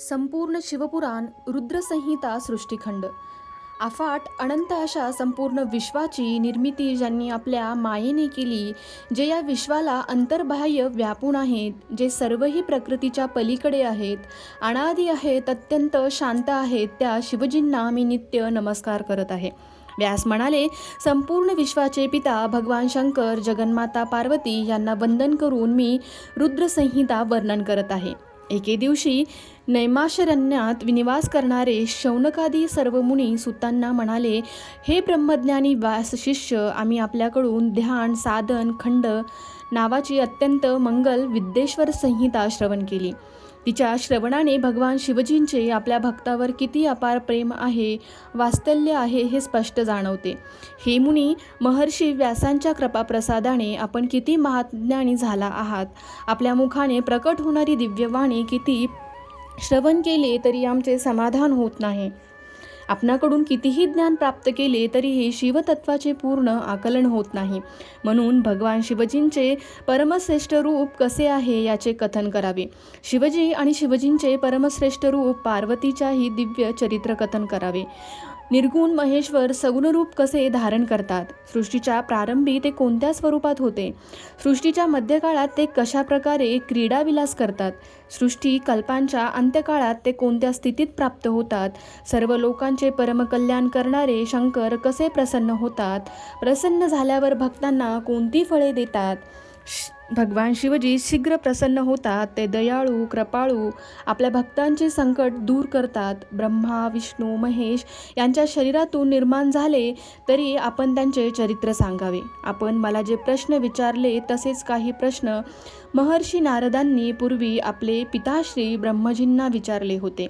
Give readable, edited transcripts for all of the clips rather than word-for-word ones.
संपूर्ण शिवपुराण रुद्रसंहिता सृष्टिखंड अफाट अनंत अशा संपूर्ण विश्वाची निर्मिती ज्यांनी आपल्या मायेने केली, जे या विश्वाला अंतर्बाह्य व्यापून आहेत, जे सर्वही प्रकृतीच्या पलीकडे आहेत, अनादी आहेत, अत्यंत शांत आहेत, त्या शिवजींना मी नित्य नमस्कार करत आहे. व्यास म्हणाले, संपूर्ण विश्वाचे पिता भगवान शंकर, जगन्माता पार्वती यांना वंदन करून मी रुद्रसंहिता वर्णन करत आहे. एके दिवशी नैमाशरण्यात निवास करणारे शौनकादी सर्व मुनी सुतांना म्हणाले, हे ब्रह्मज्ञानी व्यास शिष्य, आम्ही आपल्याकडून ध्यान साधन खंड नावाची अत्यंत मंगल विद्येश्वर संहिता श्रवण केली. तिच्या श्रवणाने भगवान शिवजींचे आपल्या भक्तावर किती अपार प्रेम आहे, वात्सल्य आहे हे स्पष्ट जाणवते. हे मुनी, महर्षी व्यासांच्या कृपाप्रसादाने आपण किती महाज्ञानी झाला आहात. आपल्या मुखाने प्रकट होणारी दिव्यवाणी किती श्रवण केले तरी आमचे समाधान होत नाही. आपणाकडून कितीही ज्ञान प्राप्त केले तरीही शिवतत्वाचे पूर्ण आकलन होत नाही. म्हणून भगवान शिवजींचे परमश्रेष्ठ रूप कसे आहे याचे कथन करावे. शिवजी आणि शिवजींचे परमश्रेष्ठ रूप पार्वतीच्याही दिव्य चरित्र कथन करावे. निर्गुण महेश्वर सगुण रूप कसे धारण करतात, सृष्टीच्या प्रारंभी ते कोणत्या स्वरूपात होते, सृष्टीच्या मध्यकाळात ते कशा प्रकारे क्रीडाविलास करतात, सृष्टी कल्पांच्या अंत्यकाळात ते कोणत्या स्थितीत प्राप्त होतात, सर्व लोकांचे परमकल्याण करणारे शंकर कसे प्रसन्न होतात, प्रसन्न झाल्यावर भक्तांना कोणती फळे देतात. भगवान शिवजी शीघ्र प्रसन्न होतात, ते दयाळू कृपाळू आपल्या भक्तांचे संकट दूर करतात. ब्रह्मा विष्णू महेश यांच्या शरीरातून निर्माण झाले तरी आपण त्यांचे चरित्र सांगावे. आपण मला जे प्रश्न विचारले तसेच काही प्रश्न महर्षी नारदांनी पूर्वी आपले पिताश्री ब्रह्मजींना विचारले होते.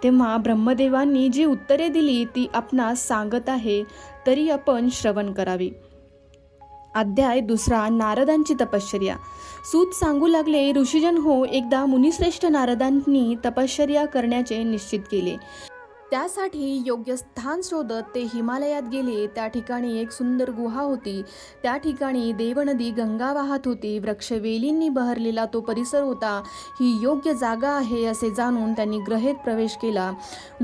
तेव्हा ब्रह्मदेवांनी जी उत्तरे दिली ती आपणास सांगत आहे, तरी आपण श्रवण करावी. अध्याय 2. नारदांची तपश्चर्या. सूत सांगू लागले, ऋषीजन हो, एकदा मुनिश्रेष्ठ नारदांनी तपश्चर्या करण्याचे निश्चित केले. त्यासाठी योग्य स्थान शोधत ते हिमालयात गेले. त्या ठिकाणी एक सुंदर गुहा होती. त्या ठिकाणी देवनदी गंगा वाहत होती. वृक्षवेलींनी बहरलेला तो परिसर होता. ही योग्य जागा आहे असे जाणून त्यांनी गुहेत प्रवेश केला.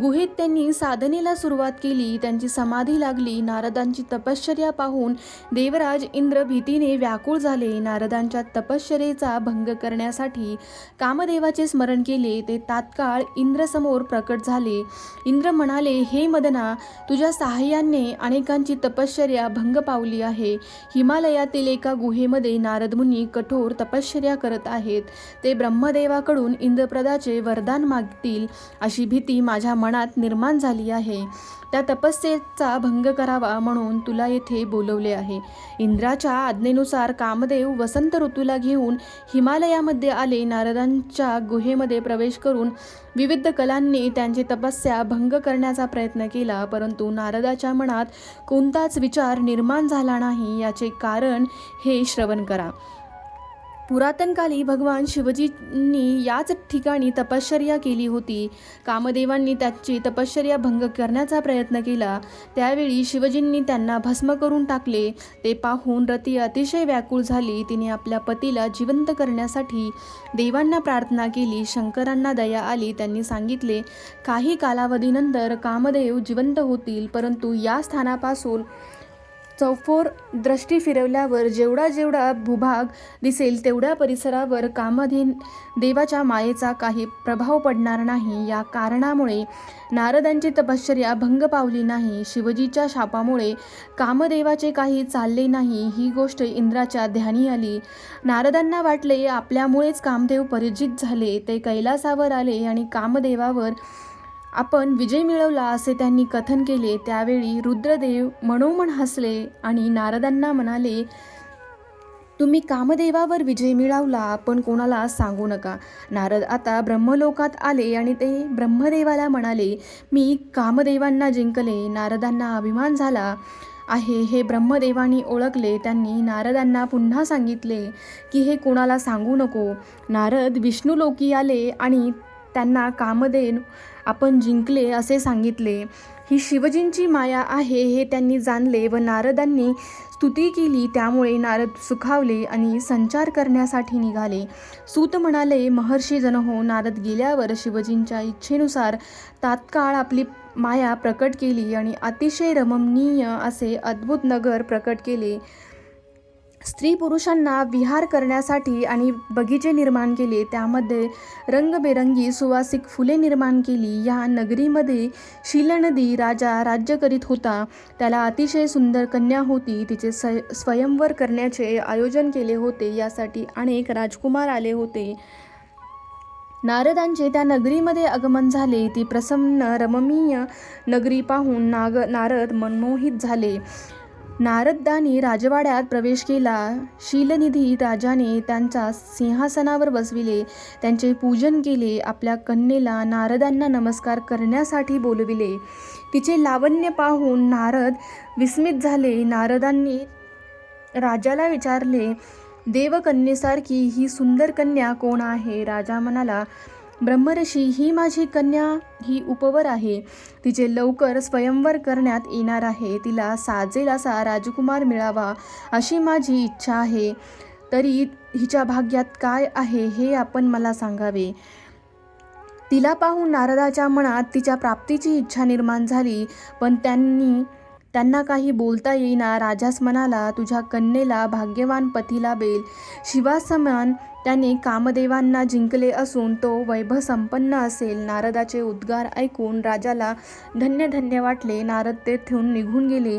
गुहेत त्यांनी साधनेला सुरुवात केली. त्यांची समाधी लागली. नारदांची तपश्चर्या पाहून देवराज इंद्र भीतीने व्याकुळ झाले. नारदांच्या तपश्चर्येचा भंग करण्यासाठी कामदेवाचे स्मरण केले. ते तात्काळ इंद्रसमोर प्रकट झाले. इंद्र म्हणाले, हे मदना, तुझ्या साहाय्याने अनेकांची तपश्चर्या भंग पावली आहे. हिमालयातील एका गुहेमध्ये नारद मुनी कठोर तपश्चर्या करत आहेत. ते ब्रह्मदेवाकडून इंद्रप्रदाचे वरदान मागतील अशी भीती माझ्या मनात निर्माण झाली आहे. त्या तपस्येचा भंग करावा म्हणून तुला येथे बोलवले आहे. इंद्राच्या आज्ञेनुसार कामदेव वसंत ऋतूला घेऊन हिमालयामध्ये आले. नारदांच्या गुहेमध्ये प्रवेश करून विविध कलांनी त्यांची तपस्या भंग करण्याचा प्रयत्न केला, परंतु नारदाच्या मनात कोणताच विचार निर्माण झाला नाही. याचे कारण हे श्रवण करा. पुरातनकाली भगवान शिवजींनी याच ठिकाणी तपश्चर्या केली होती. कामदेवांनी त्याची तपश्चर्या भंग करण्याचा प्रयत्न केला. त्यावेळी शिवजींनी त्यांना भस्म करून टाकले. ते पाहून रती अतिशय व्याकुळ झाली. तिने आपल्या पतीला जिवंत करण्यासाठी देवांना प्रार्थना केली. शंकरांना दया आली. त्यांनी सांगितले, काही कालावधीनंतर कामदेव जिवंत होतील, परंतु या स्थानापासून चौफोर दृष्टी फिरवल्यावर जेवढा जेवढा भूभाग दिसेल तेवढ्या परिसरावर देवाच्या मायेचा काही प्रभाव पडणार नाही. या कारणामुळे नारदांची तपश्चर्या भंग पावली नाही. शिवजीच्या शापामुळे कामदेवाचे काही चालले नाही. ही गोष्ट इंद्राच्या ध्यानी आली. नारदांना वाटले, आपल्यामुळेच कामदेव पराजित झाले. ते कैलासावर आले आणि कामदेवावर आपण विजय मिळवला असे त्यांनी कथन केले. त्यावेळी रुद्रदेव मनोमन हसले आणि नारदांना म्हणाले, तुम्ही कामदेवावर विजय मिळवला पण कोणाला सांगू नका. नारद आता ब्रह्मलोकात आले आणि ते ब्रह्मदेवाला म्हणाले, मी कामदेवांना जिंकले. नारदांना अभिमान झाला आहे हे ब्रह्मदेवांनी ओळखले. त्यांनी नारदांना पुन्हा सांगितले की हे कोणाला सांगू नको. नारद विष्णुलोकी आले आणि त्यांना कामदेव आपण जिंकले असे सांगितले. ही शिवजींची माया आहे हे त्यांनी जाणले व नारदांनी स्तुती केली. त्यामुळे नारद सुखावले आणि संचार करण्यासाठी निघाले. सूत म्हणाले, महर्षी जनहो, नारद गेल्यावर शिवजींच्या इच्छेनुसार तात्काळ आपली माया प्रकट केली आणि अतिशय रमणीय असे अद्भुत नगर प्रकट केले. स्त्री पुरुषांना विहार करण्यासाठी आणि बगीचे निर्माण केले. त्यामध्ये रंगबेरंगी सुवासिक फुले निर्माण केली. या नगरीमध्ये शीलनदी राजा राज्य करीत होता. त्याला अतिशय सुंदर कन्या होती. तिचे स्वयंवर करण्याचे आयोजन केले होते. यासाठी अनेक राजकुमार आले होते. नारदांचे त्या नगरीमध्ये आगमन झाले. ती प्रसन्न रमणीय नगरी पाहून नारद मनमोहित झाले. नारदांनी राजवाड्यात प्रवेश केला. शीलनिधी राजाने त्यांच्या सिंहासनावर बसविले. त्यांचे पूजन केले. आपल्या कन्येला नारदांना नमस्कार करण्यासाठी बोलविले. तिचे लावण्य पाहून नारद विस्मित झाले. नारदांनी राजाला विचारले, देवकन्येसारखी ही सुंदर कन्या कोण आहे? राजा म्हणाला, ब्रह्मर्षी, ही माझी कन्या ही उपवर आहे. तिचे लवकर स्वयंवर करण्यात येणार आहे. तिला साजेल असा राजकुमार मिळावा अशी माझी इच्छा आहे. तरी हिच्या भाग्यात काय आहे हे आपण मला सांगावे. तिला पाहून नारदाच्या मनात तिच्या प्राप्तीची इच्छा निर्माण झाली, पण त्यांना काही बोलता येईना. राजास म्हणाला, तुझ्या कन्येला भाग्यवान पती लाभेल. शिवासमान त्याने कामदेवांना जिंकले असून तो वैभवसंपन्न असेल. नारदाचे उद्गार ऐकून राजाला धन्य धन्य वाटले. नारद तेथून निघून गेले.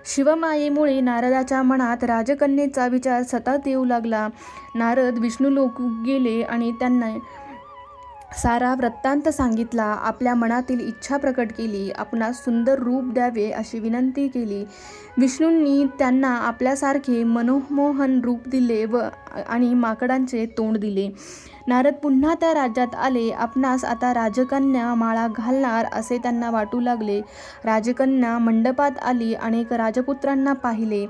शिवमायेमुळे नारदाच्या मनात राजकन्येचा विचार सतत येऊ लागला. नारद विष्णुलोक गेले आणि त्यांना सारा वृत्तांत सांगितला. आपल्या मनातील इच्छा प्रकट केली. आपणास सुंदर रूप द्यावे अशी विनंती केली. विष्णूंनी त्यांना आपल्यासारखे मनोमोहन रूप दिले आणि माकडांचे तोंड दिले. नारद पुन्हा त्या राज्यात आले. आपणास आता राजकन्या माळा घालणार असे त्यांना वाटू लागले. राजकन्या मंडपात आली. अनेक राजपुत्रांना पाहिले.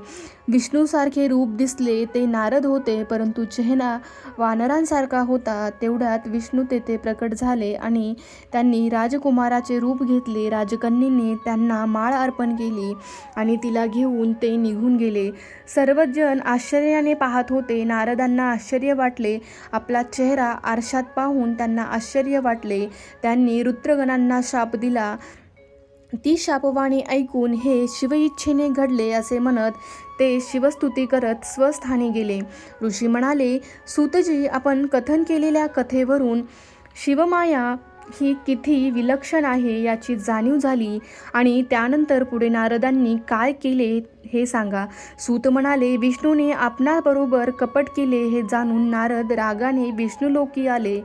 विष्णूसारखे रूप दिसले ते नारद होते, परंतु चेहरा वानरांसारखा होता. तेवढ्यात विष्णू तेथे प्रकट झाले आणि त्यांनी राजकुमाराचे रूप घेतले. राजकन्येने त्यांना माळ अर्पण केली आणि तिला घेऊन ते निघून गेले. सर्वजण आश्चर्याने पाहत होते. नारदांना आश्चर्य वाटले. आपला चेहरा आरशात पाहून त्यांना आश्चर्य वाटले. त्यांनी रुद्रगणांना शाप दिला. ती शापवाणी ऐकून हे शिवइच्छेने घडले असे म्हणत ते शिवस्तुती करत स्वस्थानी गेले. ऋषी म्हणाले, सूतजी, आपण कथन केलेल्या कथेवरून शिवमाया ही किती विलक्षण आहे याची जाणीव झाली. आणि त्यानंतर पुढे नारदांनी काय केले हे सांगा. सूत म्हणाले, विष्णूने आपणाबरोबर कपट केले हे जाणून नारद रागाने विष्णुलोकी आले.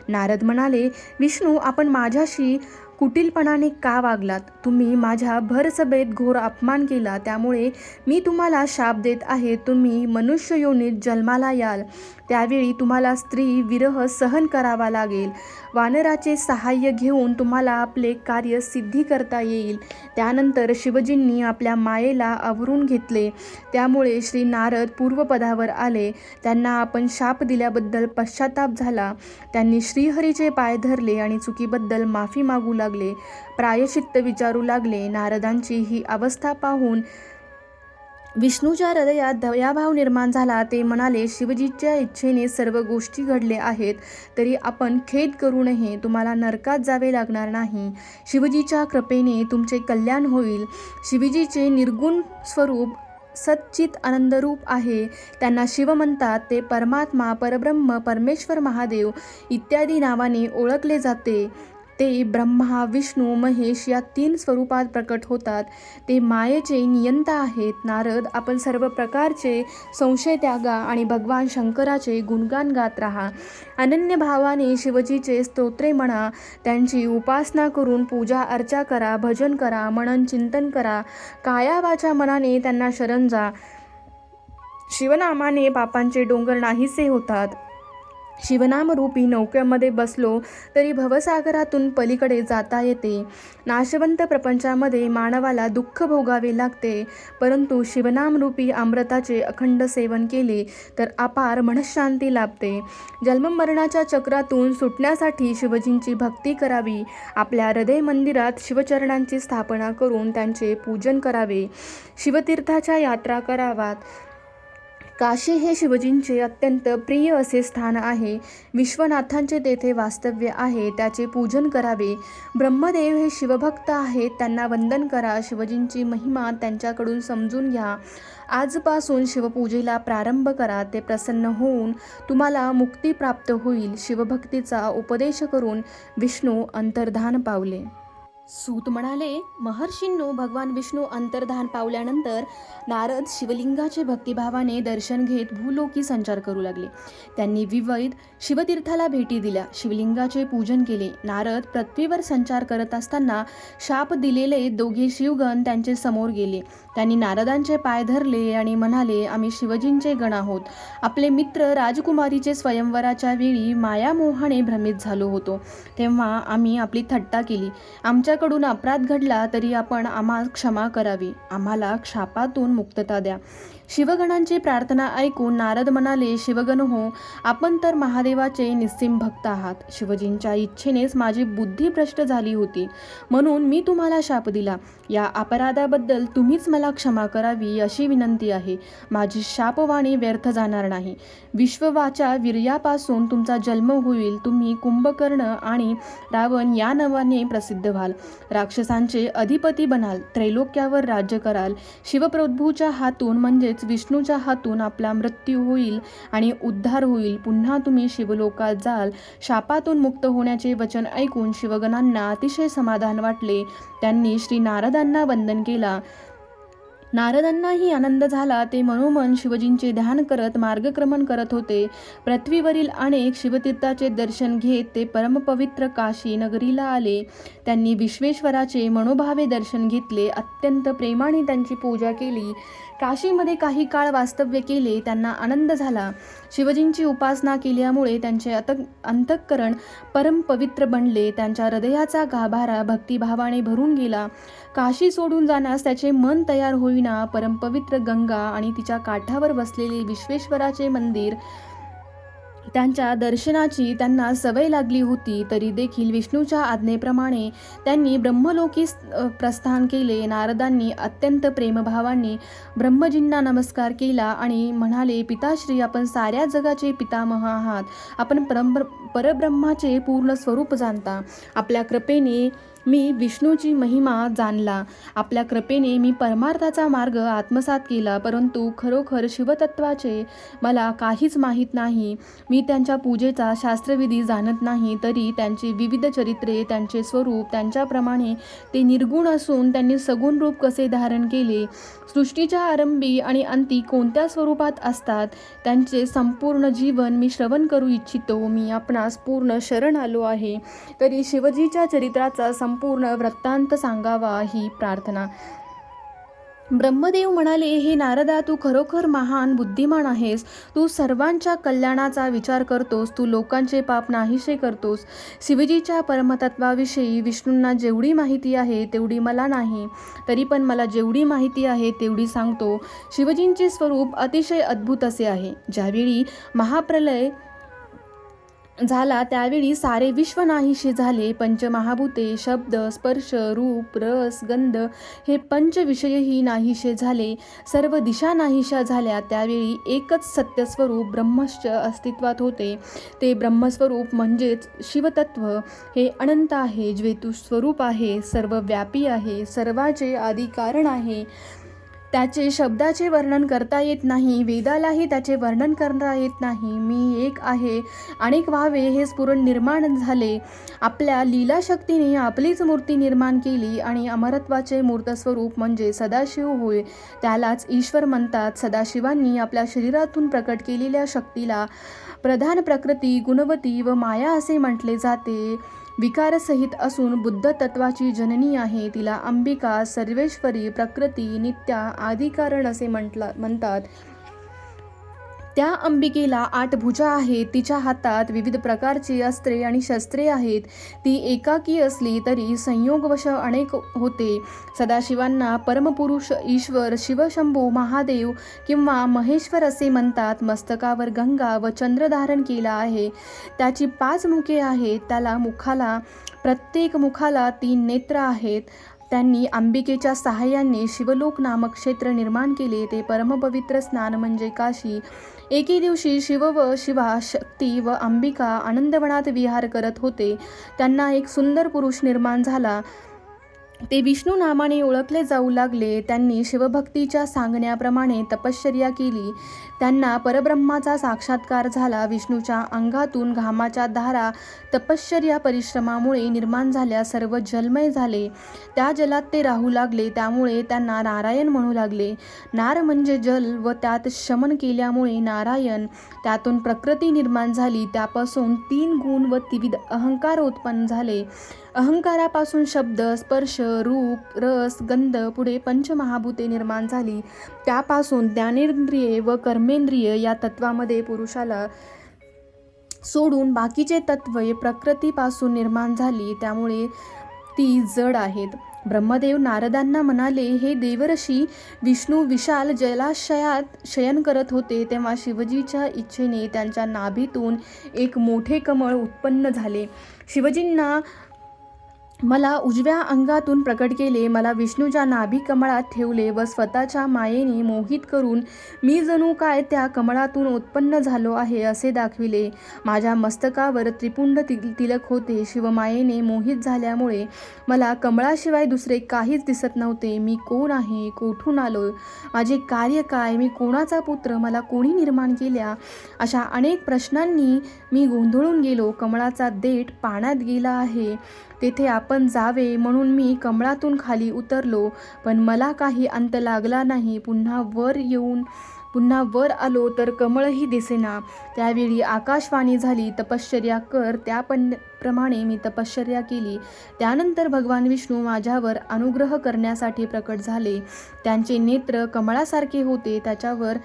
नारद म्हणाले, विष्णू, आपण माझ्याशी कुटिलपणाने का वागलात? तुम्ही माझ्या भरसभेत घोर अपमान केला. त्यामुळे मी तुम्हाला शाप देत आहे. तुम्ही मनुष्य योनीत जन्माला याल. त्यावेळी तुम्हाला स्त्री विरह सहन करावा लागेल. वानराचे सहाय्य घेऊन तुम्हाला आपले कार्य सिद्धी करता येईल. त्यानंतर शिवजींनी आपल्या मायेला आवरून घेतले. त्यामुळे श्री नारद पूर्वपदावर आले. त्यांना आपण शाप दिल्याबद्दल पश्चाताप झाला. त्यांनी श्रीहरीचे पाय धरले आणि चुकीबद्दल माफी मागू लागले. प्रायश्चित्त विचारू लागले. नारदांची ही अवस्था पाहून विष्णूच्या हृदयात दयाभाव निर्माण झाला. ते म्हणाले, शिवजीच्या इच्छेने सर्व गोष्टी घडल्या आहेत, तरी आपण खेद करू नये. तुम्हाला नरकात जावे लागणार नाही. शिवजीच्या कृपेने तुमचे कल्याण होईल. शिवजीचे निर्गुण स्वरूप सच्चित आनंदरूप आहे. त्यांना शिव म्हणतात. ते परमात्मा, परब्रह्म, परमेश्वर, महादेव इत्यादी नावाने ओळखले जाते. ते ब्रह्मा, विष्णू, महेश या 3 स्वरूपात प्रकट होतात. ते मायेचे नियंता आहेत. नारद, आपण सर्व प्रकारचे संशय त्यागा आणि भगवान शंकराचे गुणगान गात राहा. अनन्य भावाने शिवजीचे स्तोत्रे म्हणा. त्यांची उपासना करून पूजा अर्चा करा, भजन करा, मनन चिंतन करा. काया वाचा मनाने त्यांना शरण जा. शिवनामाने पापांचे डोंगर नाहीसे होतात. शिवनामरूपी नौकेमध्ये बसलो तरी भवसागरातून पलीकडे जाता येते. नाशवंत प्रपंचामध्ये मानवाला दुःख भोगावे लागते, परंतु शिवनामरूपी अमृताचे अखंड सेवन केले तर अपार मनःशांती लाभते. जन्ममरणाच्या चक्रातून सुटण्यासाठी शिवजींची भक्ती करावी. आपल्या हृदय मंदिरात शिवचरणांची स्थापना करून त्यांचे पूजन करावे. शिवतीर्थाच्या यात्रा कराव्यात. काशी हे शिवजींचे अत्यंत प्रिय असे स्थान आहे. विश्वनाथांचे तेथे वास्तव्य आहे, त्याचे पूजन करावे. ब्रह्मदेव हे शिवभक्त आहेत, त्यांना वंदन करा. शिवजींची महिमा त्यांच्याकडून समजून घ्या. आजपासून शिवपूजेला प्रारंभ करा. ते प्रसन्न होऊन तुम्हाला मुक्ती प्राप्त होईल. शिवभक्तीचा उपदेश करून विष्णू अंतर्धान पावले. सूत म्हणाले, महर्षींनो, भगवान विष्णू अंतर्धान पावल्यानंतर नारद शिवलिंगाचे भक्तिभावाने दर्शन घेत भूलोकी संचार करू लागले. त्यांनी विविध शिवतीर्थाला भेटी दिल्या, शिवलिंगाचे पूजन केले. नारद पृथ्वीवर संचार करत असताना शाप दिलेले दोघे शिवगण त्यांचे समोर गेले. त्यांनी नारदांचे पाय धरले आणि म्हणाले, आम्ही शिवजींचे गण आहोत. आपले मित्र राजकुमारीचे स्वयंवराच्या वेळी मायामोहाने भ्रमित झालो होतो, तेव्हा आम्ही आपली थट्टा केली. आमच्याकडून अपराध घडला तरी आपण आम्हाला क्षमा करावी. आम्हाला शापातून मुक्तता द्या. शिवगणांची प्रार्थना ऐकून नारद म्हणाले, शिवगण हो, आपण तर महादेवाचे निस्सीम भक्त आहात. शिवजींच्या इच्छेनेच माझी बुद्धी भ्रष्ट झाली होती, म्हणून मी तुम्हाला शाप दिला. या अपराधाबद्दल तुम्हीच मला क्षमा करावी अशी विनंती आहे. माझी शापवाणी व्यर्थ जाणार नाही. विश्ववाच्या वीर्यापासून तुमचा जन्म होईल. तुम्ही कुंभकर्ण आणि रावण या नावाने प्रसिद्ध व्हाल. राक्षसांचे अधिपती बनाल. त्रैलोक्यावर राज्य कराल. शिवप्रभूच्या हातून म्हणजेच विष्णूच्या हातून आपला मृत्यू होईल आणि उद्धार होईल. पुन्हा तुम्ही शिवलोकात जाल. शापातून मुक्त होण्याचे वचन ऐकून शिवगणांना अतिशय समाधान वाटले. त्यांनी श्री नारदांना वंदन केला. नारदांनाही आनंद झाला. ते मनोमन शिवजींचे ध्यान करत मार्गक्रमण करत होते. पृथ्वीवरील अनेक शिवतीर्थाचे दर्शन घेत ते परमपवित्र काशी नगरीला आले. त्यांनी विश्वेश्वराचे मनोभावे दर्शन घेतले. अत्यंत प्रेमाने त्यांची पूजा केली. काशीमध्ये काही काळ वास्तव्य केले. त्यांना आनंद झाला. शिवजींची उपासना केल्यामुळे त्यांचे अंतःकरण परमपवित्र बनले. त्यांच्या हृदयाचा गाभारा भक्तिभावाने भरून गेला. काशी सोडून जाण्यास त्याचे मन तयार होईना. परमपवित्र गंगा आणि तिच्या काठावर बसलेले विश्वेश्वराचे मंदिर त्यांच्या दर्शनाची त्यांना सवय लागली होती. तरी देखील विष्णूच्या आज्ञेप्रमाणे त्यांनी ब्रह्मलोकी प्रस्थान केले. नारदांनी अत्यंत प्रेमभावाने ब्रह्मजींना नमस्कार केला आणि म्हणाले, पिताश्री, आपण साऱ्या जगाचे पितामह आहात. आपण परब्रह्माचे पूर्ण स्वरूप जाणता. आपल्या कृपेने मी विष्णूची महिमा जाणला. आपल्या कृपेने मी परमार्थाचा मार्ग आत्मसात केला. परंतु खरोखर शिवतत्वाचे मला काहीच माहीत नाही. मी त्यांच्या पूजेचा शास्त्रविधी जाणत नाही. तरी त्यांची विविध चरित्रे, त्यांचे स्वरूप, त्यांच्याप्रमाणे ते निर्गुण असून त्यांनी सगुण रूप कसे धारण केले, सृष्टीच्या आरंभी आणि अंती कोणत्या स्वरूपात असतात, त्यांचे संपूर्ण जीवन मी श्रवण करू इच्छितो. मी आपणास पूर्ण शरण आलो आहे. तरी शिवजीच्या चरित्राचा संपूर्ण वृत्तांत सांगावा ही प्रार्थना. ब्रह्मदेव म्हणाले, हे नारदा, तू खरोखर महान बुद्धिमान आहेस. तू सर्वांच्या कल्याणाचा विचार करतोस. तू लोकांचे पाप नाहीसे करतोस. शिवजीच्या परमतत्वाविषयी विष्णूंना जेवढी माहिती आहे तेवढी मला नाही. तरी पण मला जेवढी माहिती आहे तेवढी सांगतो. शिवजींचे स्वरूप अतिशय अद्भुत असे आहे. ज्यावेळी महाप्रलय झाला त्यावेळी सारे विश्व नाहीसे झाले. पंचमहाभूते, शब्द, स्पर्श, रूप, रस, गंध हे पंचविषयही नाहीसे झाले. सर्व दिशा नाहीशा झाल्या. त्यावेळी एकच सत्यस्वरूप ब्रह्मश्च अस्तित्वात होते. ते ब्रह्मस्वरूप म्हणजेच शिवतत्व हे अनंत आहे, ज्योतिस्वरूप आहे, सर्वव्यापी आहे, सर्वाचे आदी कारण आहे. त्याचे शब्दाचे वर्णन करता येत नाही. वेदालाही त्याचे वर्णन करता येत नाही. मी एक आहे, अनेक व्हावे हे स्फुरण निर्माण झाले. आपल्या लीलाशक्तीने आपलीच मूर्ती निर्माण केली आणि अमरत्वाचे मूर्तस्वरूप म्हणजे सदाशिव होय. त्यालाच ईश्वर म्हणतात. सदाशिवांनी आपल्या शरीरातून प्रकट केलेल्या शक्तीला प्रधान प्रकृती, गुणवती व माया असे म्हटले जाते. विकारसहित असून बुद्ध तत्वाची जननी आहे. तिला अंबिका, सर्वेश्वरी, प्रकृती, नित्या, आदिकारण असे म्हणतात. त्या अंबिकेला 8 भुजा आहेत. तिच्या हातात विविध प्रकारची अस्त्रे आणि शस्त्रे आहेत. ती एकाकी असली तरी संयोगवश अनेक होते. सदाशिवांना परमपुरुष ईश्वर शिवशंभू महादेव किंवा महेश्वर असे म्हणतात. मस्तकावर गंगा व चंद्र धारण केला आहे. त्याची 5 मुखे आहेत. प्रत्येक मुखाला 3 नेत्र आहेत. त्यांनी अंबिकेच्या सहाय्याने शिवलोक नामक क्षेत्र निर्माण केले. ते परमपवित्र स्नान म्हणजे काशी. एके दिवशी शिव व शिवा शक्ती व अंबिका आनंदवनात विहार करत होते. त्यांना एक सुंदर पुरुष निर्माण झाला. ते विष्णू नामाने ओळखले जाऊ लागले. त्यांनी शिवभक्तीच्या सांगण्याप्रमाणे तपश्चर्या केली. त्यांना परब्रह्माचा साक्षात्कार झाला. विष्णूच्या अंगातून घामाच्या धारा तपश्चर्या परिश्रमामुळे निर्माण झाल्या. सर्व जलमय झाले. त्या जलात ते राहू लागले. त्यामुळे त्यांना नारायण म्हणू लागले. नार म्हणजे जल व त्यात शमन केल्यामुळे नारायण. त्यातून प्रकृती निर्माण झाली. त्यापासून 3 गुण व विविध अहंकार उत्पन्न झाले. अहंकारापासून शब्द, स्पर्श, रूप, रस, गंध, पुढे पंचमहाभूते निर्माण झाली. त्यापासून ज्ञानेंद्रिये व कर्मेंद्रिय या तत्वामध्ये पुरुषाला सोडून बाकीचे तत्वे प्रकृतीपासून निर्माण झाली. त्यामुळे ती जड आहेत. ब्रह्मदेव नारदांना म्हणाले, हे देवर्षी, विष्णू विशाल जलाशयात शयन करत होते तेव्हा शिवजीच्या इच्छेने त्यांच्या नाभीतून एक मोठे कमळ उत्पन्न झाले. शिवजींना मला उजव्या अंगातून प्रकट केले. मला विष्णूच्या नाभी कमळात ठेवले व स्वतःच्या मायेने मोहित करून मी जणू काय त्या कमळातून उत्पन्न झालो आहे असे दाखविले. माझ्या मस्तकावर त्रिपुंड तिलक होते. शिवमायेने मोहित झाल्यामुळे मला कमळाशिवाय दुसरे काहीच दिसत नव्हते. मी कोण आहे? कोठून आलो? माझे कार्य काय? मी कोणाचा पुत्र? मला कोणी निर्माण केल्या? अशा अनेक प्रश्नांनी मी गोंधळून गेलो. कमळाचा देठ पाण्यात गेला आहे. तेथे आपण जावे म्हणून मी कमळातून खाली उतरलो, पण मला काही अंत लागला नाही. पुन्हा वर आलो तर कमळही दिसेना. त्यावेळी आकाशवाणी झाली, तपश्चर्या कर. त्याप्रमाणे मी तपश्चर्या केली. त्यानंतर भगवान विष्णू माझ्यावर अनुग्रह करण्यासाठी प्रकट झाले. त्यांचे नेत्र कमळासारखे होते. त्याच्यावर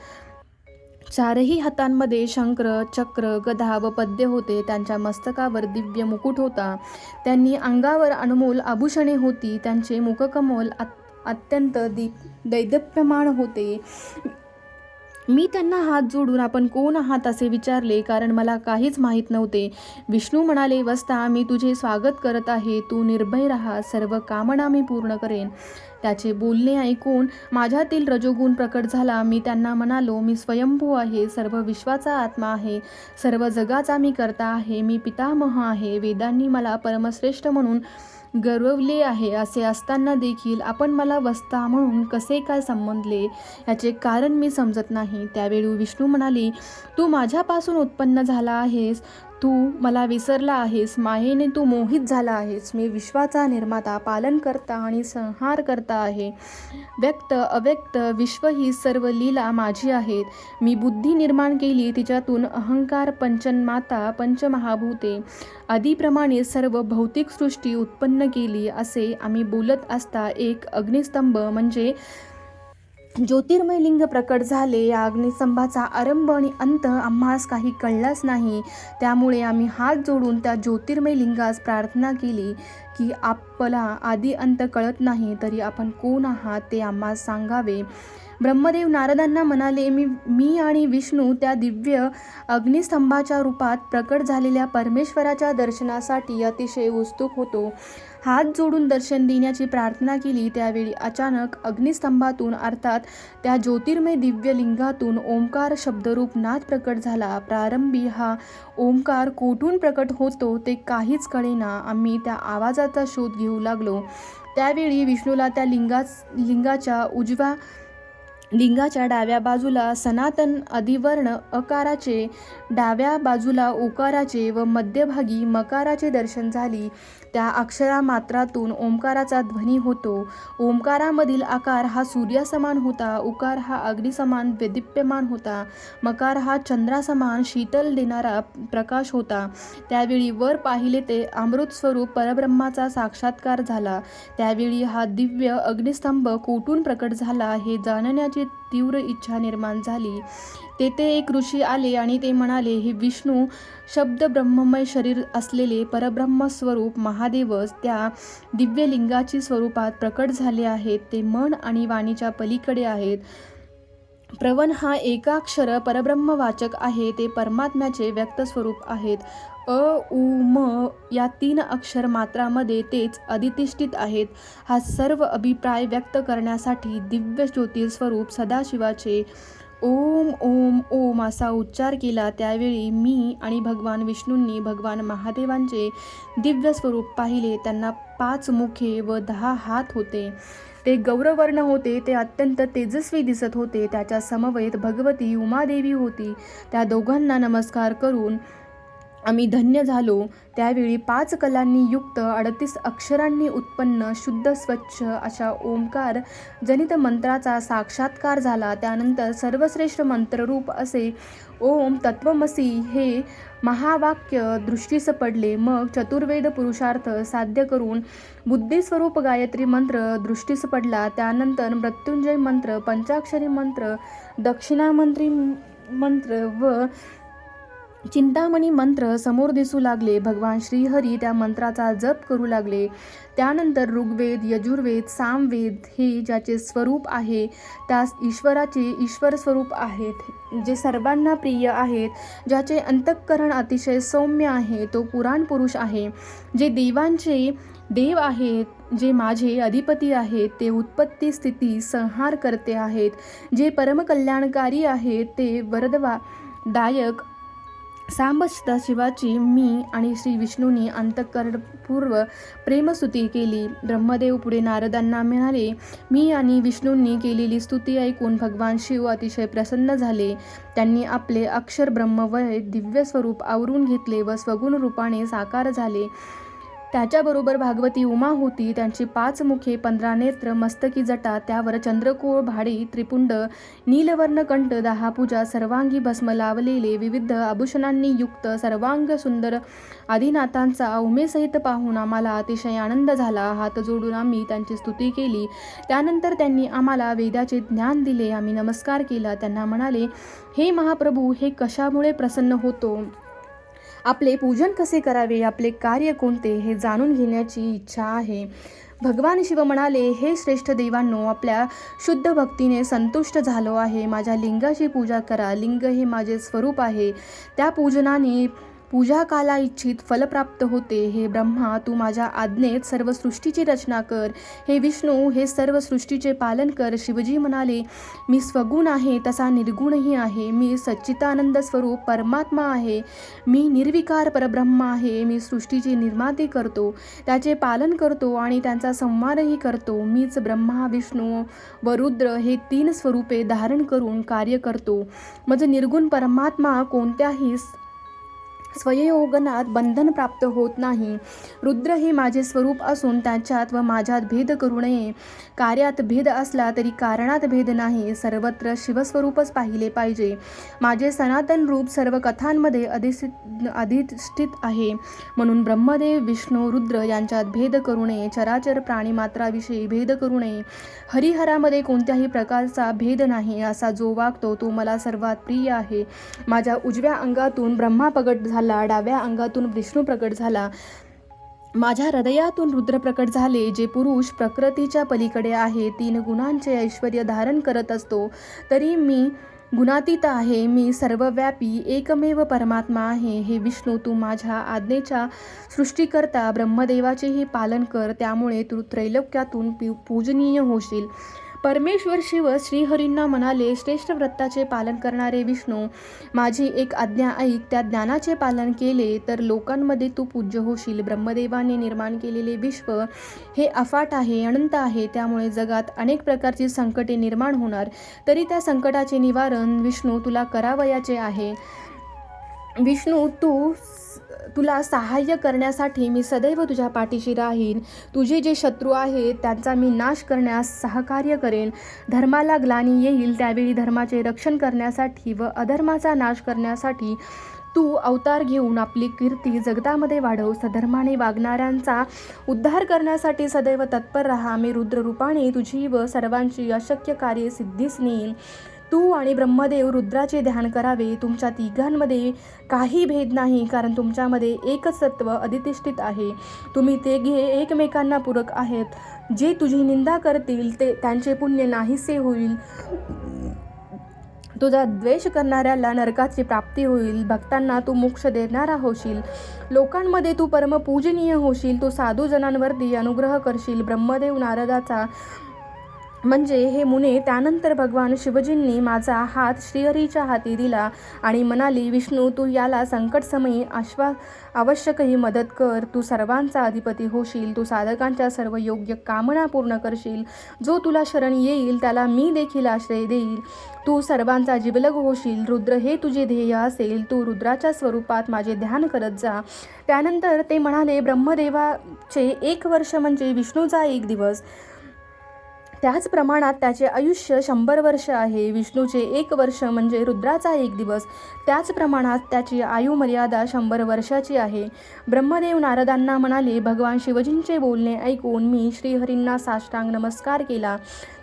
4ही हातांमध्ये शंख, चक्र, गदा व पद्य होते. त्यांच्या मस्तकावर दिव्य मुकुट होता. त्यांनी अंगावर अनमोल आभूषणे होती. त्यांचे मुखकमल अत्यंत दैदप्यमान होते. मी त्यांना हात जोडून आपण कोण आहात असे विचारले, कारण मला काहीच माहीत नव्हते. विष्णू म्हणाले, वस्ता, मी तुझे स्वागत करत आहे. तू निर्भय राहा. सर्व कामना मी पूर्ण करेन. त्याचे बोलणे ऐकून माझ्यातील रजोगुण प्रकट झाला. मी त्यांना म्हणालो, मी स्वयंभू आहे. सर्व विश्वाचा आत्मा आहे. सर्व जगाचा मी कर्ता आहे. मी पितामह आहे. वेदांनी मला परमश्रेष्ठ म्हणून गौरवले आहे. असे असताना देखील आपण मला वस्ता म्हणून कसे काय संबोधले याचे कारण मी समजत नाही. त्यावेळी विष्णू म्हणाले, तू माझ्यापासून उत्पन्न झाला आहेस. तू मला विसरला आहेस. मायेने तू मोहित झाला आहेस. मी विश्वाचा निर्माता, पालनकर्ता आणि संहार करता आहे. व्यक्त अव्यक्त विश्व ही सर्व लीला माझी आहेत. मी बुद्धी निर्माण केली. तिच्यातून अहंकार, पंचन्माता, पंचमहाभूते आदीप्रमाणे सर्व भौतिक सृष्टी उत्पन्न केली. असे आम्ही बोलत असता एक अग्निस्तंभ म्हणजे ज्योतिर्मय लिंग प्रकट झाले. या अग्निस्तंभाचा आरंभ आणि अंत आम्हास काही कळलाच नाही. त्यामुळे आम्ही हात जोडून त्या ज्योतिर्मय लिंगास प्रार्थना केली की आपला आदी अंत कळत नाही, तरी आपण कोण आहात ते आम्हास सांगावे. ब्रह्मदेव नारदांना म्हणाले, मी आणि विष्णू त्या दिव्य अग्निस्तंभाच्या रूपात प्रकट झालेल्या परमेश्वराच्या दर्शनासाठी अतिशय उत्सुक होतो. हात जोडून दर्शन देण्याची प्रार्थना केली. त्यावेळी अचानक अग्निस्तंभातून अर्थात त्या ज्योतिर्मय दिव्य लिंगातून ओंकार शब्दरूप नाद प्रकट झाला. प्रारंभी हा ओंकार कोठून प्रकट होतो ते काहीच कळेना. आम्ही त्या आवाजाचा शोध घेऊ लागलो. त्यावेळी विष्णूला त्या लिंगाच्या डाव्या बाजूला सनातन अधिवर्ण अकाराचे, डाव्या बाजूला ओकाराचे व मध्यभागी मकाराचे दर्शन झाली. त्या अक्षरामात्रातून ओंकाराचा ध्वनी होतो. ओंकारामधील आकार हा सूर्यासमान होता. उकार हा अग्निसमान दीप्यमान होता. मकार हा चंद्रासमान शीतल देणारा प्रकाश होता. त्यावेळी वर पाहिले ते अमृत स्वरूप परब्रह्माचा साक्षात्कार झाला. त्यावेळी हा दिव्य अग्निस्तंभ कोठून प्रकट झाला हे जाणण्याची तीव्र इच्छा निर्माण झाली. तेथे एक ऋषी आले आणि ते म्हणाले, हे विष्णू शब्द ब्रह्ममय शरीर असलेले परब्रह्मस्वरूप महादेवच त्या दिव्य लिंगाची स्वरूपात प्रकट झाले आहेत. ते मन आणि वाणीच्या पलीकडे आहेत. प्रवन हा एकाक्षर परब्रह्मवाचक आहे. ते परमात्म्याचे व्यक्त स्वरूप आहेत. अ उ म या 3 अक्षर मात्रामध्ये तेच अधिष्ठित आहेत. हा सर्व अभिप्राय व्यक्त करण्यासाठी दिव्य ज्योती स्वरूप सदाशिवाचे ओम ओम ओम असा उच्चार केला. त्यावेळी मी आणि भगवान विष्णूंनी भगवान महादेवांचे दिव्य स्वरूप पाहिले. त्यांना 5 मुखे व 10 हात होते. ते गौरवर्ण होते. ते अत्यंत तेजस्वी दिसत होते. त्याच्या समवेत भगवती उमादेवी होती. त्या दोघांना नमस्कार करून आम्ही धन्य झालो. त्यावेळी 5 कलांनी युक्त 38 अक्षरांनी उत्पन्न शुद्ध स्वच्छ अशा ओंकार जनित मंत्राचा साक्षात्कार झाला. त्यानंतर सर्वश्रेष्ठ मंत्ररूप असे ओम तत्वमसी हे महावाक्य दृष्टीस पडले. मग चतुर्वेद पुरुषार्थ साध्य करून बुद्धिस्वरूप गायत्री मंत्र दृष्टीस पडला. त्यानंतर मृत्युंजय मंत्र, पंचाक्षरी मंत्र, दक्षिणामंत्री मंत्र व चिंतामणी मंत्र समोर दिसू लागले. भगवान श्रीहरी त्या मंत्राचा जप करू लागले. त्यानंतर ऋग्वेद, यजुर्वेद, सामवेद हे ज्याचे स्वरूप आहे, त्यास ईश्वराचे ईश्वर स्वरूप आहेत, जे सर्वांना प्रिय आहेत, ज्याचे अंतःकरण अतिशय सौम्य आहे, तो पुराण पुरुष आहे, जे देवांचे देव आहेत, जे माझे अधिपती आहेत, ते उत्पत्ती स्थिती संहार करते आहेत, जे परमकल्याणकारी आहेत, ते वरददायक सांब सदाशिवाची मी आणि श्री विष्णूंनी अंतःकरणपूर्व प्रेमस्तुती केली. ब्रह्मदेव पुढे नारदांना म्हणाले, मी आणि विष्णूंनी केलेली स्तुती ऐकून भगवान शिव अतिशय प्रसन्न झाले. त्यांनी आपले अक्षर ब्रह्मवय दिव्य स्वरूप आवरून घेतले व स्वगुण रूपाने साकार झाले. त्याच्याबरोबर भागवती उमा होती. त्यांची 5 मुखे, 15 नेत्र, मस्तकी जटा, त्यावर चंद्रकोर, भाडी, त्रिपुंड, नीलवर्ण कंठ, 10 भुजा, सर्वांगी भस्म लावलेले, विविध आभूषणांनी युक्त सर्वांग सुंदर आदिनाथांचा उमेसहित पाहून आम्हाला अतिशय आनंद झाला. हात जोडून आम्ही त्यांची स्तुती केली. त्यानंतर त्यांनी आम्हाला वेदाचे ज्ञान दिले. आम्ही नमस्कार केला. त्यांना म्हणाले, हे महाप्रभू, हे कशामुळे प्रसन्न होतो? आपले पूजन कसे करावे? आपले कार्य कोणते? हे जाणून घेण्याची इच्छा आहे. भगवान शिव म्हणाले, हे श्रेष्ठ देवांनो, आपल्या शुद्ध भक्तीने संतुष्ट झालो आहे. माझ्या लिंगाची पूजा करा. लिंग हे माझे स्वरूप आहे. त्या पूजनाने पूजा काला इच्छित फल प्राप्त होते. हे ब्रह्मा, तू माझ्या आज्ञेत सर्व सृष्टीची रचना कर. हे विष्णू, हे सर्व सृष्टीचे पालन कर. शिवजी म्हणाले, मी स्वगुण आहे, तसा निर्गुणही आहे. मी सच्चिदानंद स्वरूप परमात्मा आहे. मी निर्विकार परब्रह्म आहे. मी सृष्टीची निर्माती करतो, त्याचे पालन करतो आणि त्यांचा संहारही करतो. मीच ब्रह्मा, विष्णू व रुद्र हे 3 स्वरूपे धारण करून कार्य करतो. म्हणजे निर्गुण परमात्मा कोणत्याही स्वयंयोगनात बंधन प्राप्त होत नाही. रुद्र हे माझे स्वरूप असून त्याच्यात व माझ्यात भेद करू नये. कार्यात भेद असला तरी कारणात भेद नाही. सर्वत्र शिवस्वरूपच पाहिले पाहिजे. माझे सनातन रूप सर्व कथांमध्ये अधिष्ठित आहे. म्हणून ब्रह्मदेव, विष्णू, रुद्र यांच्यात भेद करू नये. चराचर प्राणीमात्राविषयी भेद करू नये. हरिहरामध्ये कोणत्याही प्रकारचा भेद नाही. असा जो वागतो तो मला सर्वात प्रिय आहे. माझ्या उजव्या अंगातून ब्रह्मा प्रगट झाला, डाव्या अंगातून विष्णू प्रकट झाला, माझ्या हृदयातून रुद्र प्रकट झाले, जे पुरुष प्रकृतीच्या पलीकडे आहे. 3 गुणांचे ऐश्वर्य धारण करत असतो तरी मी गुणातीत आहे. मी सर्वव्यापी एकमेव परमात्मा आहे. हे विष्णू, तू माझ्या आज्ञेच्या सृष्टीकर्ता ब्रह्मदेवाचेही पालन कर. त्यामुळे तू त्रैलोक्यातून पूजनीय होशील. परमेश्वर शिव श्रीहरींना म्हणाले, श्रेष्ठ व्रताचे पालन करणारे विष्णू, माझी एक आज्ञा ऐक. त्या ज्ञानाचे पालन केले तर लोकांमध्ये तू पूज्य होशील. ब्रह्मदेवाने निर्माण केलेले विश्व हे अफाट आहे, अनंत आहे. त्यामुळे जगात अनेक प्रकारची संकटे निर्माण होणार. तरी त्या संकटाचे निवारण विष्णू तुला करावयाचे आहे. विष्णू, तुला सहाय्य करण्यासाठी मी सदैव तुझ्या पाठीशी राहीन. तुझे जे शत्रू आहेत त्यांचा मी नाश करण्यास सहकार्य करेन. धर्माला ग्लानी येईल त्यावेळी धर्माचे रक्षण करण्यासाठी व अधर्माचा नाश करण्यासाठी तू अवतार घेऊन आपली कीर्ती जगतामध्ये वाढव. सधर्माने वागणाऱ्यांचा उद्धार करण्यासाठी सदैव तत्पर राहा. मी रुद्ररूपाने तुझी व सर्वांची अशक्य कार्ये सिद्धीस नेईन. तू आणि ब्रह्मदेव रुद्राचे ध्यान करावे. तुमच्या तिघांमध्ये काही भेद नाही, कारण तुमच्यामध्ये एकच सत्व अधिष्ठित आहे. तुम्ही तिघे एकमेकांना पूरक आहेत. जे तुझी निंदा करतील ते त्यांचे पुण्य नाहीसे होईल. तुझा द्वेष करणाऱ्याला नरकाची प्राप्ती होईल. भक्तांना तू मोक्ष देणारा होशील. लोकांमध्ये तू परमपूजनीय होशील. तू साधू जनांवरती अनुग्रह करशील. ब्रह्मदेव नारदाचा म्हणजे हे मुने त्यानंतर भगवान शिवजींनी माझा हात श्रीहरीच्या हाती दिला आणि म्हणाली, विष्णू तू याला संकटसमयी आवश्यकही मदत कर. तू सर्वांचा अधिपती होशील. तू साधकांच्या सर्व योग्य कामना पूर्ण करशील. जो तुला शरण येईल त्याला मी देखील आश्रय देईल. तू सर्वांचा जिवलग होशील. रुद्र हे तुझे ध्येय असेल. तू रुद्राच्या स्वरूपात माझे ध्यान करत जा. त्यानंतर ते म्हणाले, ब्रह्मदेवाचे 1 वर्ष म्हणजे विष्णूचा 1 दिवस. त्याच प्रमाणात त्याचे आयुष्य 100 वर्ष आहे. विष्णूचे 1 वर्ष म्हणजे रुद्राचा 1 दिवस. त्याच प्रमाणात त्याची आयुमर्यादा 100 वर्षाची आहे. ब्रह्मदेव नारदांना म्हणाले, भगवान शिवजींचे बोलणे ऐकून मी श्रीहरींना साष्टांग नमस्कार केला.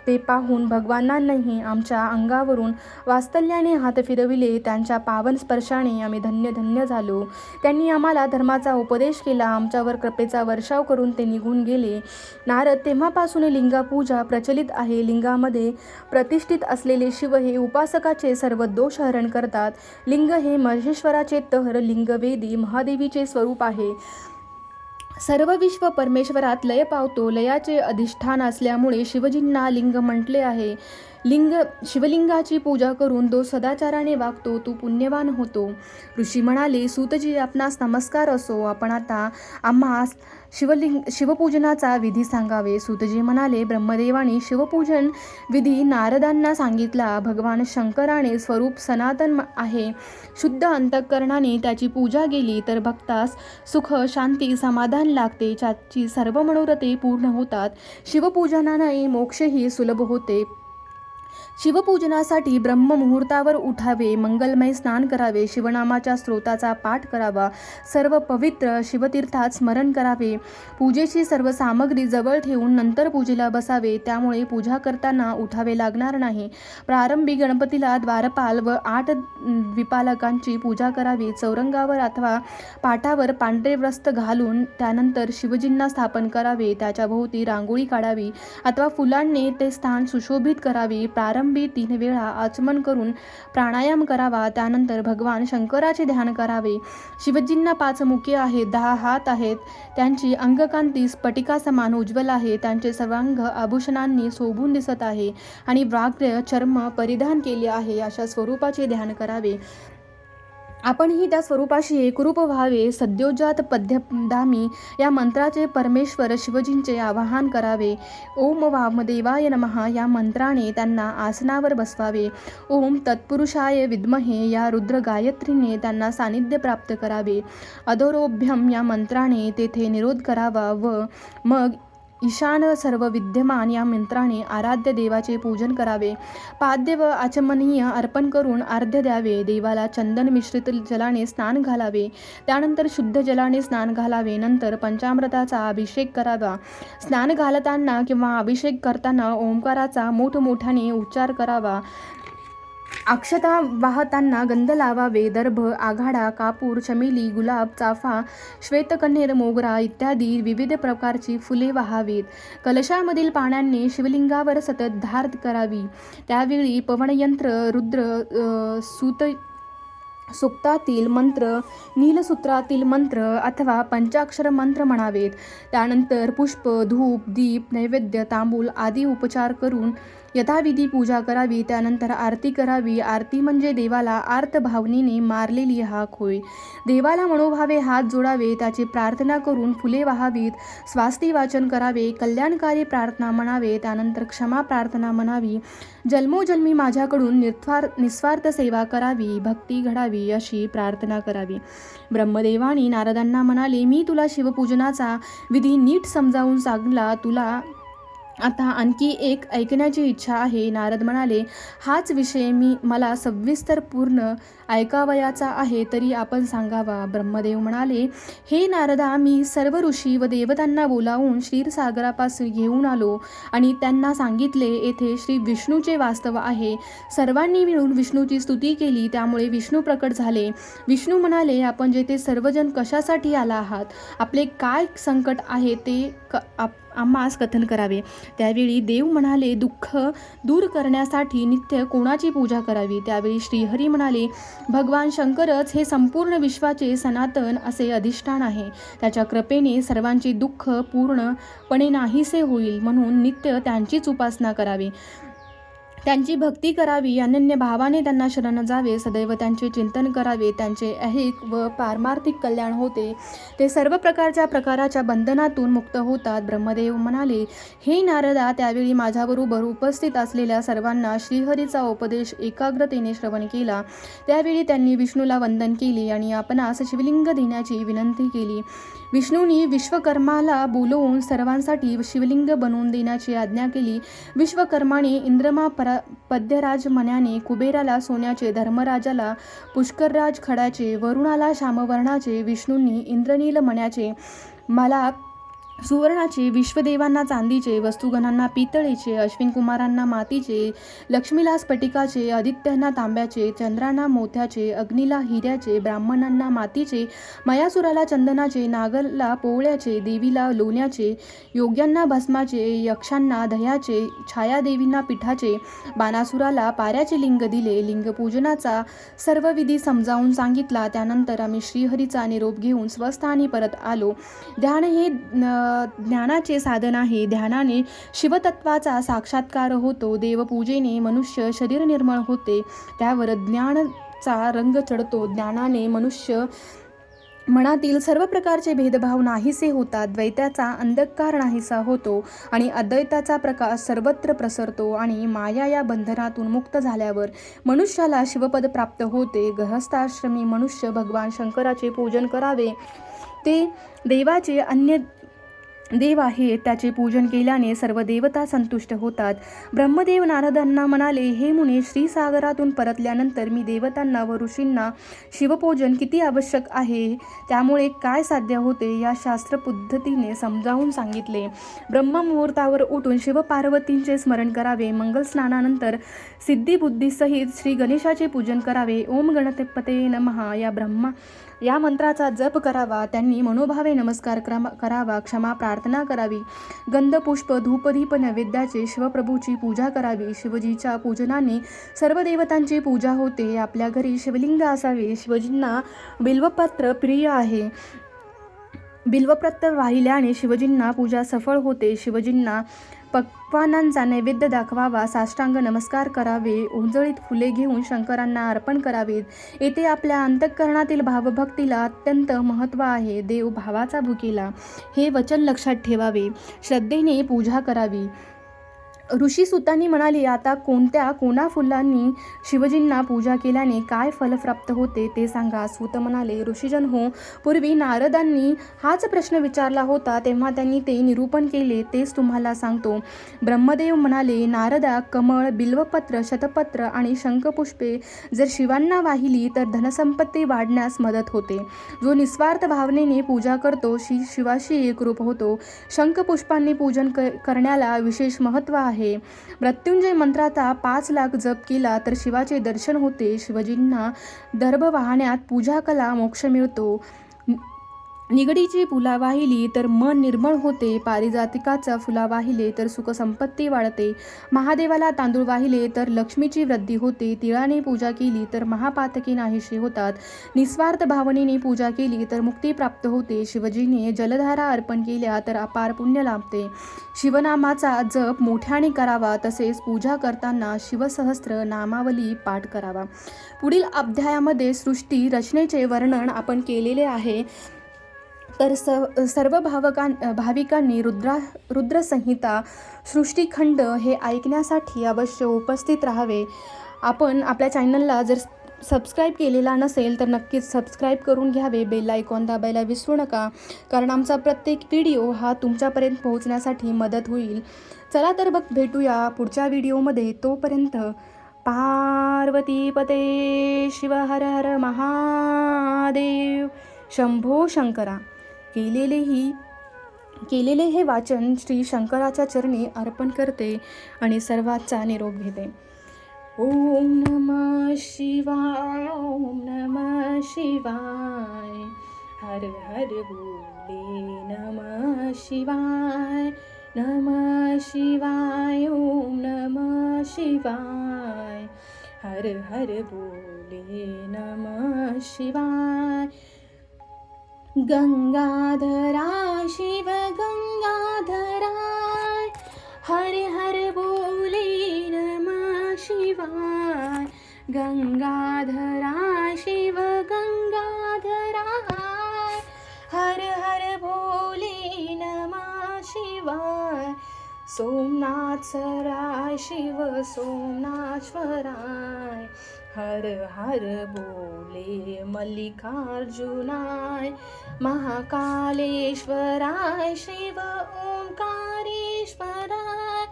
ते पाहून भगवानांनीही आमच्या अंगावरून वात्सल्याने हात फिरविले. त्यांच्या पावन स्पर्शाने आम्ही धन्य धन्य झालो. त्यांनी आम्हाला धर्माचा उपदेश केला. आमच्यावर कृपेचा वर्षाव करून ते निघून गेले. नारद तेव्हापासून लिंगापूजा प्रचलित आहे. लिंगामध्ये प्रतिष्ठित असलेले शिव हे उपासकाचे सर्व दोष हरण करतात. लिंग हे महेश्वराचे तर लिंगवेदी महादेवीचे स्वरूप आहे. सर्व विश्व परमेश्वरात लय पावतो. लयाचे अधिष्ठान असल्यामुळे शिवजींना लिंग म्हटले आहे. शिवलिंगाची पूजा करून तो सदाचाराने वागतो तो पुण्यवान होतो. ऋषी म्हणाले, सूतजी आपणास नमस्कार असो. आपण आता आम्हास शिवपूजनाचा विधी सांगावे. सूतजी म्हणाले, ब्रह्मदेवाने शिवपूजन विधी नारदांना सांगितला. भगवान शंकराने स्वरूप सनातन आहे. शुद्ध अंतःकरणाने त्याची पूजा केली तर भक्तास सुख शांती समाधान लागते. त्याची सर्व मनोरथे पूर्ण होतात. शिवपूजनाने मोक्षही सुलभ होते. शिवपूजनासाठी ब्रह्ममुहूर्तावर उठावे. मंगलमय स्नान करावे. शिवनामाच्या स्तोत्राचा पाठ करावा. सर्व पवित्र शिवतीर्थात स्मरण करावे. पूजेची सर्व सामग्री जवळ ठेवून नंतर पूजेला बसावे. त्यामुळे पूजा करताना उठावे लागणार नाही. प्रारंभी गणपतीला द्वारपाल व 8 द्विपालकांची पूजा करावी. चौरंगावर अथवा पाटावर पांढरे वस्त्र घालून त्यानंतर शिवजींना स्थापन करावे. त्याच्या भोवती रांगोळी काढावी अथवा फुलांनी ते स्थान सुशोभित करावे. प्रारंभी 3 वेळा आचमन करून प्राणायाम करावा. त्यानंतर भगवान शंकराचे ध्यान करावे. शिवजींना 5 मुखे आहेत, 10 हात आहेत. त्यांची अंगकांती स्फटिका समान उज्ज्वल आहे. त्यांचे सर्वांग आभूषणांनी शोभून दिसत आहे आणि व्याघ्र चर्म परिधान केले आहे. अशा स्वरूपाचे ध्यान करावे. आपणही त्या स्वरूपाशी एकरूप व्हावे. सद्योजात पद्यधामी या मंत्राचे परमेश्वर शिवजींचे आवाहन करावे. ओम वामदेवाय नमः या मंत्राने त्यांना आसनावर बसवावे. ओम तत्पुरुषाय विद्महे या रुद्र गायत्रीने त्यांना सानिध्य प्राप्त करावे. अधोरोभ्यम या मंत्राने तेथे निरोध करावा व मग ईशान सर्व विद्यमान या मंत्राने आराध्य देवाचे पूजन करावे. पाद्य व आचमनीय अर्पण करून अर्घ्य द्यावे. देवाला चंदन मिश्रित जलाने स्नान घालावे. त्यानंतर शुद्ध जलाने स्नान घालावे. नंतर पंचामृताचा अभिषेक करावा. स्नान घालताना किंवा अभिषेक करताना ओंकाराचा मोठमोठ्याने उच्चार करावा. अक्षता वाहताना गंध लावावे. दर्भ, आघाडा, कापूर, चमेली, गुलाब, चाफा, श्वेतकन्हेर, मोगरा इत्यादी विविध प्रकारची फुले वाहावीत. कलशामधील पाण्याने शिवलिंगावर सतत धार करावी. त्यावेळी पवनयंत्र, रुद्र सूक्तातील मंत्र, नीलसूत्रातील मंत्र अथवा पंचाक्षर मंत्र म्हणावेत. त्यानंतर पुष्प, धूप, दीप, नैवेद्य, तांबूल आदी उपचार करून यथाविधी पूजा करावी. त्यानंतर आरती करावी. आरती म्हणजे देवाला आर्त भावनेने मारलेली हाक होय. देवाला मनोभावे हात जोडावे. त्याची प्रार्थना करून फुले वाहावीत. स्वास्ती वाचन करावे. कल्याणकारी प्रार्थना म्हणावे. त्यानंतर क्षमा प्रार्थना म्हणावी. जन्मोजन्मी माझ्याकडून निस्वार्थ सेवा करावी, भक्ती घडावी अशी प्रार्थना करावी. ब्रह्मदेवाने नारदांना म्हणाले, मी तुला शिवपूजनाचा विधी नीट समजावून सांगला. तुला आता आणखी एक ऐकण्याची इच्छा आहे. नारद म्हणाले, हाच विषय मला सविस्तर पूर्ण ऐकावयाचा आहे, तरी आपण सांगावा. ब्रह्मदेव म्हणाले, हे नारदा, मी सर्व ऋषी व देवतांना बोलावून क्षीरसागरापासून घेऊन आलो आणि त्यांना सांगितले, येथे श्री विष्णूचे वास्तव आहे. सर्वांनी मिळून विष्णूची स्तुती केली, त्यामुळे विष्णू प्रकट झाले. विष्णू म्हणाले, आपण जेथे सर्वजण कशासाठी आला आहात, आपले काय संकट आहे ते आम्हास कथन करावे. त्यावेळी देव म्हणाले, दुःख दूर करण्यासाठी नित्य कोणाची पूजा करावी. त्यावेळी श्रीहरी म्हणाले, भगवान शंकरच हे संपूर्ण विश्वाचे सनातन असे अधिष्ठान आहे. त्याच्या कृपेने सर्वांचे दुःख पूर्णपणे नाहीसे होईल, म्हणून नित्य त्यांचीच उपासना करावी, त्यांची भक्ती करावी, अनन्य भावाने त्यांना शरण जावे, सदैव त्यांचे चिंतन करावे. त्यांचे ऐहिक व पारमार्थिक कल्याण होते. ते सर्व प्रकाराच्या बंधनातून मुक्त होतात. ब्रह्मदेव म्हणाले, हे नारदा, त्यावेळी माझ्याबरोबर उपस्थित असलेल्या सर्वांना श्रीहरीचा उपदेश एकाग्रतेने श्रवण केला. त्यावेळी त्यांनी विष्णूला वंदन केले आणि आपणास शिवलिंग देण्याची विनंती केली. विष्णूंनी विश्वकर्माला बोलवून सर्वांसाठी शिवलिंग बनवून देण्याची आज्ञा केली. विश्वकर्माने इंद्रमा पद्यराज मण्याने, कुबेराला सोन्याचे, धर्मराजाला पुष्करराज खडाचे, वरुणाला श्यामवर्णाचे, विष्णूंनी इंद्रनील मण्याचे, मला सुवर्णाचे, विश्वदेवांना चांदीचे, वस्तुगणांना पितळेचे, अश्विन कुमारांना मातीचे, लक्ष्मीला स्फटिकाचे, आदित्यांना तांब्याचे, चंद्रांना मोत्याचे, अग्नीला हिऱ्याचे, ब्राह्मणांना मातीचे, मयासुराला चंदनाचे, नागला पोवळ्याचे, देवीला लोण्याचे, योग्यांना भस्माचे, यक्षांना दह्याचे, छायादेवींना पिठाचे, बाणासुराला पाऱ्याचे लिंग दिले. लिंगपूजनाचा सर्व विधी समजावून सांगितला. त्यानंतर आम्ही श्रीहरीचा निरोप घेऊन स्वस्थानी परत आलो. ध्यान हे ज्ञानाचे साधन आहे. ध्यानाने शिवतत्वाचा साक्षात्कार होतो. देवपूजेने मनुष्य शरीर निर्मळ होते, त्यावर ज्ञानाचा रंग चढतो. ज्ञानाने मनुष्य मनातील सर्व प्रकारचे भेदभाव नाहीसे होतात. द्वैताचा अंधकार नाहीसा होतो आणि अद्वैताचा प्रकाश सर्वत्र प्रसरतो आणि माया या बंधनातून मुक्त झाल्यावर मनुष्याला शिवपद प्राप्त होते. गृहस्थाश्रमी मनुष्य भगवान शंकराचे पूजन करावे. ते देवाचे अन्य देव आहे, त्याचे पूजन केल्याने सर्व देवता संतुष्ट होतात. ब्रह्मदेव नारदांना म्हणाले, हे मुने, श्रीसागरातून परतल्यानंतर मी देवतांना व ऋषींना शिवपूजन किती आवश्यक आहे, त्यामुळे काय साध्य होते, या शास्त्र पद्धतीने समजावून सांगितले. ब्रह्ममुहूर्तावर उठून शिवपार्वतींचे स्मरण करावे. मंगल स्नानानंतर सिद्धिबुद्धीसहित श्री गणेशाचे पूजन करावे. ओम गणपते नमः या मंत्राचा जप करावा. त्यांनी मनोभावे नमस्कार करावा. क्षमा प्रार्थना करावी. गंध, पुष्प, धूपदीप नैवेद्याचे शिवप्रभूची पूजा करावी. शिवजीच्या पूजनाने सर्व देवतांची पूजा होते. आपल्या घरी शिवलिंग असावे. शिवजींना बिल्वपत्र प्रिय आहे. बिल्वपत्र वाहिल्याने शिवजींना पूजा सफळ होते. शिवजींना पक्वानांचा नैवेद्य दाखवावा. साष्टांग नमस्कार करावे. ओंजळीत फुले घेऊन शंकरांना अर्पण करावीत. येथे आपल्या अंतःकरणातील भावभक्तीला अत्यंत महत्त्व आहे. देव भावाचा भुकेला, हे वचन लक्षात ठेवावे. श्रद्धेने पूजा करावी. ऋषीसुतांनी म्हणाले, आता कोणा फुलांनी शिवजींना पूजा केल्याने काय फल प्राप्त होते ते सांगा. सूत म्हणाले, ऋषीजन हो, पूर्वी नारदांनी हाच प्रश्न विचारला होता, तेव्हा त्यांनी ते निरूपण केले, तेच तुम्हाला सांगतो. ब्रह्मदेव म्हणाले, नारदा, कमळ, बिल्वपत्र, शतपत्र आणि शंखपुष्पे जर शिवांना वाहिली तर धनसंपत्ती वाढण्यास मदत होते. जो निस्वार्थ भावनेने पूजा करतो शिवाशी एकरूप होतो. शंखपुष्पांनी पूजन करण्याला विशेष महत्त्व आहे. मृत्युंजय मंत्राचा 5 लाख जप केला तर शिवाचे दर्शन होते. शिवजींना दर्भ वाहण्यात पूजा कला मोक्ष मिळतो. निगडीची फुला वाहिली तर मन निर्मळ होते. पारिजातिकाचा फुला वाहिले तर सुखसंपत्ती वाढते. महादेवाला तांदूळ वाहिले तर लक्ष्मीची वृद्धी होते. तिळाने पूजा केली तर महापातके नाहीशी होतात. निस्वार्थ भावनेने पूजा केली तर मुक्ती प्राप्त होते. शिवजीने जलधारा अर्पण केल्या तर अपार पुण्य लाभते. शिवनामाचा जप मोठ्याने करावा. तसेच पूजा करताना शिवसहस्त्र नामावली पाठ करावा. पुढील अध्यायामध्ये सृष्टी रचनेचे वर्णन आपण केलेले आहे. तर सर्व भाविकांनी रुद्रसंहिता सृष्टिखंड हे ऐकण्यासाठी अवश्य उपस्थित राहावे. आपण आपल्या चॅनलला जर सबस्क्राईब केलेला नसेल तर नक्कीच सबस्क्राईब करून घ्यावे, बेल आयकॉन दाबायला विसरू नका, कारण आमचा प्रत्येक व्हिडिओ हा तुमच्यापर्यंत पोहोचण्यासाठी मदत होईल. चला तर भेटूया पुढच्या व्हिडिओमध्ये. तोपर्यंत पार्वती पते शिव हर हर महादेव शंभो शंकरा. केलेले हे वाचन श्री शंकराच्या चरणी अर्पण करते आणि सर्वांचा निरोप घेते. ओम नमः शिवाय, ओम नमः शिवाय, हर हर बोले नमः शिवाय, नमः शिवाय, ओम नमः शिवाय, हर हर बोले नमः शिवाय. गंगाधरा शिव गंगाधराय, हर हर बोले नमः शिवाय. गंगाधरा शिव गंगाधराय, हर हर बोले नमः शिवाय. सोमनाथराय शिव सोमनाथराय, हर हर बोले मल्लिकार्जुनाय. महाकालेश्वराय शिव ओंकारेश्वराय,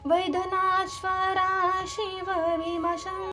वैद्यनाथश्वराय शिव भीमशंकराय.